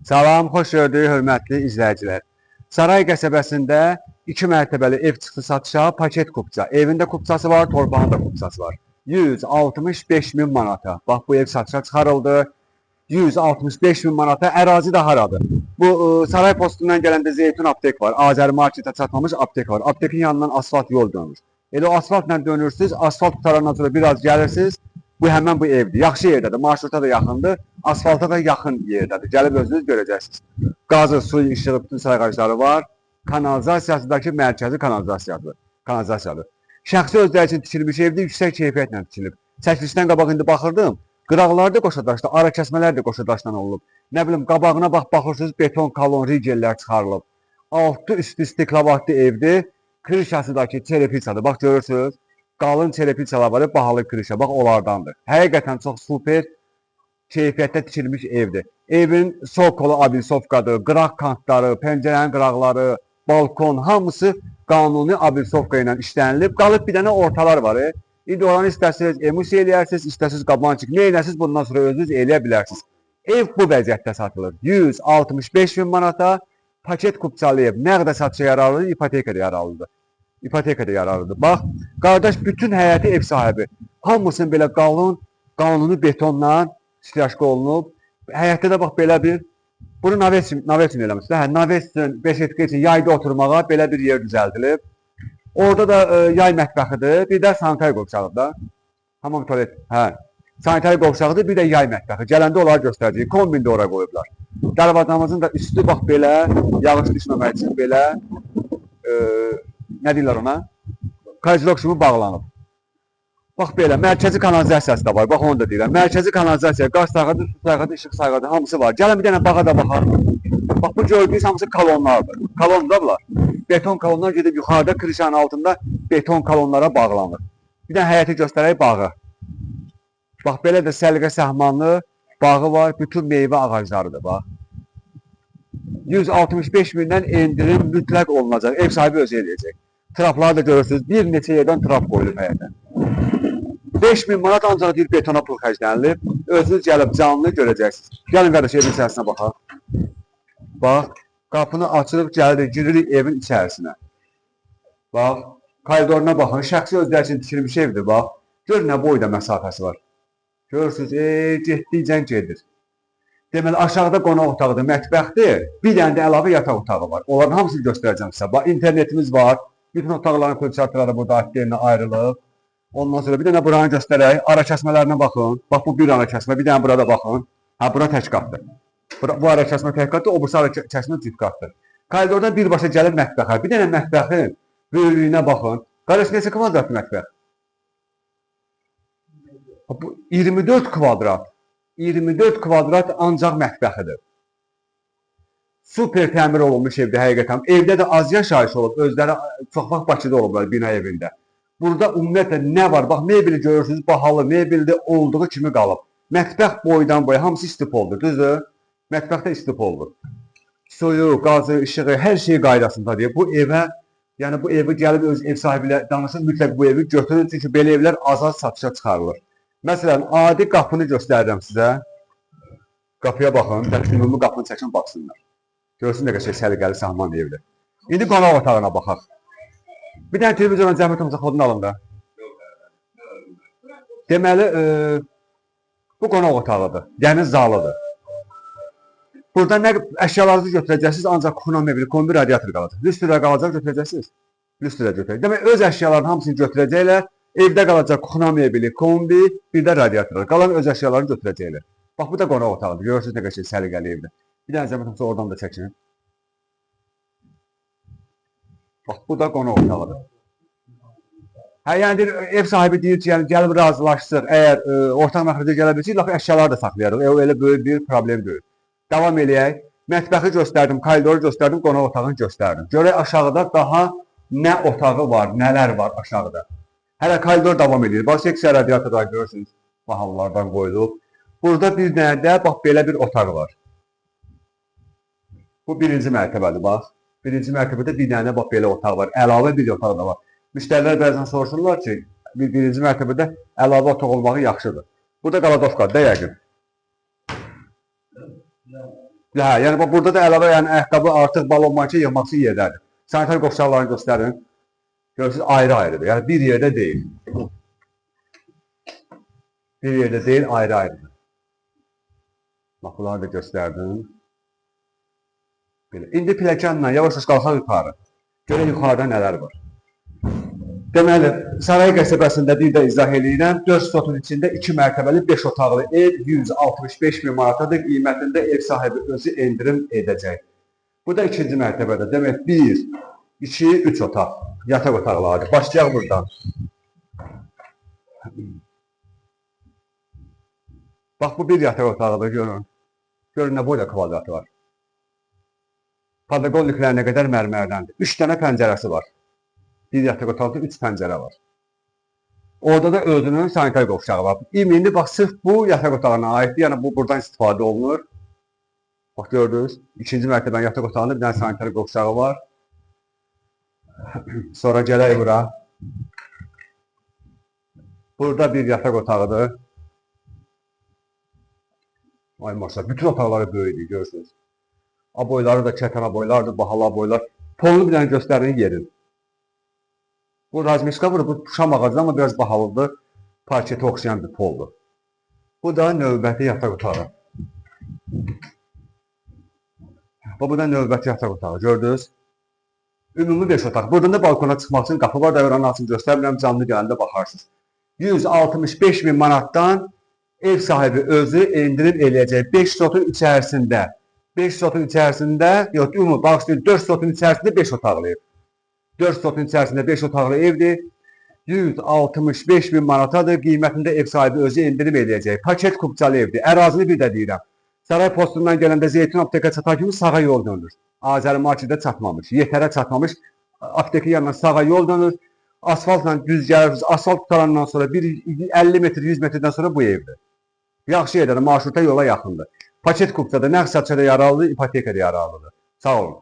Salam, xoş gördük, hörmətli izləyicilər. Saray qəsəbəsində 2 mərtəbəli ev çıxdı satışa, paket kupça. Evində kupçası var, torpağında kupçası var. 165 min manata. Bax, bu ev satışa çıxarıldı. 165 min manata. Ərazi də haradır? Bu Saray postundan gələndə Zeytun aptek var. Azəri marketə çatmamış aptek var. Aptekin yanından asfalt yol dönür. Elə o asfaltla dönürsünüz, asfalt qutarandan sonra biraz gəlirsiniz. Bu həmən bu evdir. Yaxşı yerdədir, marşruta da yaxındır, asfalta da yaxın yerdədir. Gəlib özünüz görəcəksiniz. Qazı, suyu, işığı, bütün sayğacları var. Kanalizasiyasındakı mərkəzi kanalizasiyadır. Şəxsi özləri üçün tikilmiş evdə yüksək keyfiyyətlə tikilib. Çəkilişdən qabaq indi baxırdım. Qıraqlar da qoşadaşda, ara kəsmələr də qoşadaşdan olub. Nə bilim, qabağına baxırsınız, beton, kalon, rigellər çıxarılıb. Altı üstü istiklavatlı evdir. Krişasıdakı çerepitsadır. Bax, görürsünüz. Qalın çerepitsalar var, bahalı krişa. Bax, onlardandır. Həqiqətən çox super keyfiyyətdə tikilmiş evdir. Evin sol kolu abilsovkadır, qıraq kantları, pəncərənin qıraqları, balkon, hamısı qanuni abilsovka ilə işlənilib. Qalıb bir dənə ortalar var. İndi oranı istəsiniz emusiya eləyərsiniz, istəsiniz qabancıq. Ne elərsiniz, bundan sonra özünüz eləyə bilərsiniz. Ev bu vəziyyətdə satılır. 165 min manata paket kupçalı ev. Nəqdə satışa yararlıdır, ipotekada yararlıdır. İpotekada yararlıdır. Bax, qardaş bütün həyəti ev sahibi. Hamısını belə qalın, qanuni betonla stirajka olunub. Həyətdə də bax belə bir, bunu navet üçün eləmişdir. Hə, navet üçün, beşetki üçün yayda oturmağa belə bir yer düzəldilib. Orada da yay mətbəxidir, bir də sanitari qovşağıdır da. Hamam tualet, hə. Sanitari qovşağıdır, bir də yay mətbəxi. Gələndə onları göstərəcək. Kombin də oraya qoyublar. Darvazamızın da üstü bax belə, yağış düşməmək üçün belə, nə deyirlər ona? Kajlok kimi bağlanıb. Bax belə, mərkəzi kanalizasiyası da var, bax onu da deyirəm. Mərkəzi kanalizasiya, qaz sayğadı, su sayğadı, işıq sayğadı, hamısı var. Gəlin bir dənə bağa da baxaq. Bax, bu gördüyünüz hamısı kolonlardır. Kolonlar bunlar. Beton kolonlar gedib yuxarıda krişanın altında beton kolonlara bağlanır. Bir dənə həyəti göstərək bağı. Bax, belə də səliqə səhmanlı bağı var, bütün meyvə ağaclarıdır, bax. 165 mindən endirim mütləq olunacaq, ev sahibi özü eləyəcək. Trapları da görürsünüz, bir neçə yerdən trap qoyulub həyətə. 5 min manat ancaq deyir betona pul xərclənilib, özünüz gəlib canlı görəcəksiniz. Gəlin qardaş, evin içərisinə baxaq. Bax, qapını açırıq, gəlirik, giririk evin içərisinə. Bax, koridoruna baxın, şəxsi özləri üçün tikilmiş evdir, bax. Gör nə boyda məsafəsi var. Görürsünüz, getdikcə gedir. Deməli, aşağıda qonaq otağıdır, mətbəxdir, bir dənə də əlavə yataq otağı var. Onların hamısını göstərəcəm sizə. Bax, internetimiz var, bütün otaqların pulçartları burada adlarına ayrılıb. Ondan sonra bir dənə buranı göstərək, ara kəsmələrinə baxın. Bax, bu bir ara kəsmə, bir dənə burada baxın. Hə, bura tək qatdır. Bu ara kəsmə tək qatdır, o bursa ara kəsmə cüt qatdır. Koridordan birbaşa gəlir mətbəxə. Bir dənə mətbəxin böyüklüyünə baxın. Qardaş, neçə kvadrat mətbəx? Bu 24 kvadrat. 24 kvadrat ancaq mətbəxidir. Super təmir olunmuş evdə həqiqətən. Evdə də az yaşayış olub, özləri çox vaxt Bakıda olublar bina evində. Burada ümumiyyətlə nə var? Bax, mebeli görürsünüz, bahalı mebildə olduğu kimi qalıb. Mətbəx boydan boya hamısı istipoldur, düzdür? Mətbəxdə istipoldur. Suyu, qazı, işığı, hər şey qaydasındadır. Bu evə, yəni bu evi gəlib öz ev sahibi ilə danışın, mütləq bu evi götürün, çünki belə evlər az-az satışa çıxarılır. Məsələn, adi qapını göstərirəm sizə. Qapıya baxın, ümumi qapını çəkin, baxsınlar. Görsün nə qədər səliqəli sahman evdir. İndi qonaq otağına baxaq. Bir dənə televizorun zəhmət olmasa kodunu alın da. Deməli, bu qonaq otağıdır, dəniz zalıdır. Burada nə əşyalarınızı götürəcəksiniz, ancaq kuxuna mebeli, kombi radiator qalacaq. Lüstrə qalacaq, götürəcəksiniz. Lüstrə götürəcək. Demək, öz əşyalarının hamısını götürəcəklər. Evdə qalacaq kuxuna mebeli, kombi, bir də radiator. Qalan öz əşyalarını götürəcəklər. Bax, bu da qonaq otağıdır. Görürsünüz nə qədər səliqəli evdir. Bir dənə zəhmət olmasa oradan da çəkin. Bax, bu da qonaq otağıdır. Hə, yəni ev sahibi deyir ki, yəni gəlib razılaşsın. Əgər ortaq məxrəcə gələ bilsək, laf əşyaları da saxlayarıq. Elə böyük bir problem deyil. Davam eləyək. Mətbəxi göstərdim, koridoru göstərdim, qonaq otağını göstərdim. Görək aşağıda daha nə otağı var, nələr var aşağıda. Hələ koridor davam edir. Bax, seksiya radiatorlar görürsünüz. Bahalılardan qoyulub. Burada bir dənə də, bax, belə bir otaq var. Bu birinci mərtəbədir, bax. Birinci mərtəbədə bir dənə, bax, belə otaq var. Əlavə bir otaq da var. Müştərilər bəzən soruşurlar ki, birinci mərtəbədə əlavə otaq olmağı yaxşıdır. Burada qaladovkadır da yəqin. Hə, yəni burada da əlavə yəni ayaqqabı artıq balon markə yığmaq üçün yerdədir. Sanitar qovşaqlarını göstərin. Görürsünüz ayrı-ayrıdır. Yəni bir yerdə deyil. Bir yerdə deyil, ayrı-ayrıdır. Bax, bunları da göstərdim. Belə. İndi pilləkənlə yavaş-yavaş qalxaq yuxarı. Görək yuxarıda nələr var. Deməli, Saray qəsəbəsində bir də izah eləyirəm. 4 sotun içində 2 mərtəbəli 5 otaqlı ev 165 min manatadır. Qiymətində ev sahibi özü endirim edəcək. Bu da ikinci mərtəbədə. Demək 1, 2, 3 otaq. Yataq otaqlarıdır. Başlayaq buradan. Bax, bu bir yataq otağıdır, görün. Görün, nə boyda kvadratı var. Padagonliklərinə qədər mərmərdəndir. 3 dənə pəncərəsi var. Bir yataq otaqda 3 pəncərə var. Orada da özünün sanitar qovşağı var. İndi bax, sırf bu yataq otağına aiddir. Yəni, bu buradan istifadə olunur. Bax, gördünüz. İkinci mərtəbənin yataq otağında bir dənə sanitar qovşağı var. Sonra gələk bura. Burada bir yataq otağıdır. Ay maşallah, bütün otaqları böyüdür, görürsünüz. Aboyları da kətan aboylardır, bahalı aboylar. Polunu bir dənə göstərin yerin. Bu razmeşka burada, bu şam ağacı amma biraz bahalıdır. Parkete oxşayan bir poldur. Bu da növbəti yataq otağı. Bu da növbəti yataq otağı, gördünüz. Ümumi 5 otaq. Buradan da balkona çıxmaq üçün qapı var da oranın açını göstərmirəm, canlı gələndə baxarsınız. 165 min manatdan ev sahibi özü endirim eləyəcək 5 sotun içərisində. 5 sotun içərisində, yox, ümumi bağışlayın, 4 sotun içərisində 5 otaqlı ev. 4 sotun içərisində 5 otaqlı evdir. 165 min manatadır. Qiymətində ev sahibi özü endirim eləyəcək. Paket kubcalı evdir. Ərazini bir də deyirəm. Saray postundan gələndə Zeytun apteka çatan kimi sağa yol dönür. Azəri marketə çatmamış, Yetərə çatmamış. Aptekin yanından sağa yol dönür. Asfaltla düz gəlir. Asfalt qutarandan sonra 50 metr, 100 metrdən sonra bu evdir. Yaxşı yerdir, marşruta yola yaxındır. Paket kubcada nəqd satışda yararlıdır, ipotekada yararlıdır. Sağ olun.